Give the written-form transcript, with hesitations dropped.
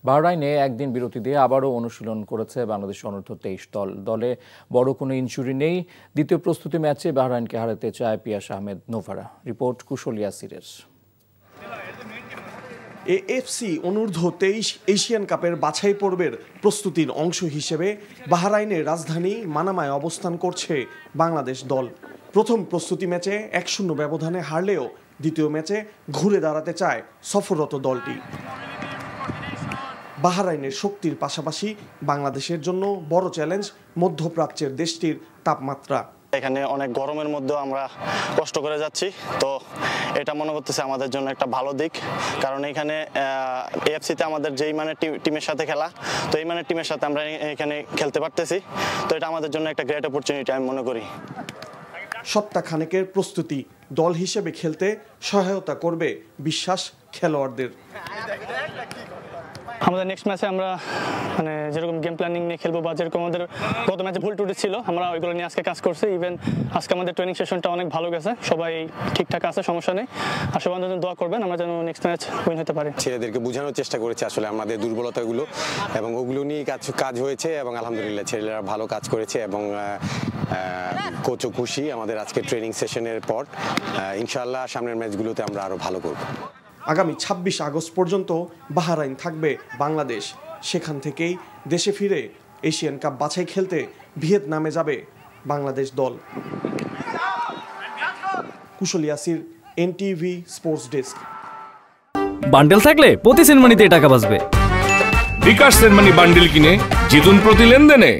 বাহরাইনে একদিন বিরতি দিয়ে আবারও অনুশীলন করেছে বাংলাদেশ অনূর্ধ্ব-23 দল। দলে বড় কোনো ইনজুরি নেই। দ্বিতীয় প্রস্তুতি ম্যাচে বাহরাইনকে হারাতে চায় পিয়াস আহমেদ নোভারা। রিপোর্ট কুশল ইয়াসিরের। এএফসি অনূর্ধ্ব-23 এশিয়ান কাপের বাছাই পর্বের প্রস্তুতির অংশ হিসেবে বাহরাইনের রাজধানী মানামায় অবস্থান করছে বাংলাদেশ দল। প্রথম প্রস্তুতি ম্যাচে 1-0 ব্যবধানে হারলেও দ্বিতীয় ম্যাচে ঘুরে দাঁড়াতে চায় সফররত দলটি। বাহরাইনের শক্তির পাশাপাশি বাংলাদেশের জন্য বড় চ্যালেঞ্জ মধ্যপ্রাচ্যের দেশটির তাপমাত্রা। এখানে অনেক গরমের মধ্যেও আমরা কষ্ট করে যাচ্ছি, তো এটা মনে করতেছে আমাদের জন্য একটা ভালো দিক, কারণ এখানে এএফসিতে আমাদের যেই মানের টিমের সাথে খেলা, তো এই মানের টিমের সাথে আমরা এখানে খেলতে পারতেছি, তো এটা আমাদের জন্য একটা গ্রেট অপরচুনিটি আমি মনে করি। সপ্তাহখানেকের প্রস্তুতি দল হিসেবে খেলতে সহায়তা করবে বিশ্বাস খেলোয়াড়দের। আমাদের নেক্সট ম্যাচে আমরা যেরকম গেম প্ল্যানিং নিয়ে খেলবো বা যেরকম আমাদের গত ম্যাচে ভুল টুটি ছিল, আমরা ওইগুলো নিয়ে আজকে কাজ করছি। ইভেন আজকে আমাদের ট্রেনিং সেশনটা অনেক ভালো গেছে, সবাই ঠিকঠাক আছে, সমস্যা নেই। আর সবাই আমাদের দোয়া করবেন আমরা যেন নেক্সট ম্যাচ উইন হতে পারি। ছেলেদেরকে বোঝানোর চেষ্টা করেছি আসলে আমাদের দুর্বলতাগুলো, এবং ওগুলো নিয়ে কাজ হয়েছে, এবং আলহামদুলিল্লাহ ছেলেরা ভালো কাজ করেছে, এবং কোচও খুশি আমাদের আজকে ট্রেনিং সেশনের পর। ইনশাআল্লাহ সামনের ম্যাচগুলোতে আমরা আরও ভালো করব। আগামী 26 আগস্ট পর্যন্ত বাহরাইন থাকবে বাংলাদেশ। সেখান থেকেই দেশে ফিরে এশিয়ান কাপ বাছাই খেলতে ভিয়েতনামে যাবে বাংলাদেশ দল। Kushal Yasir, NTV sports desk. বান্ডেল থাকলে প্রতি সেনমানিতে টাকা বাঁচবে। বিকাশ সেনমানি বান্ডেল কিনে জিতুন প্রতি লেনদেনে।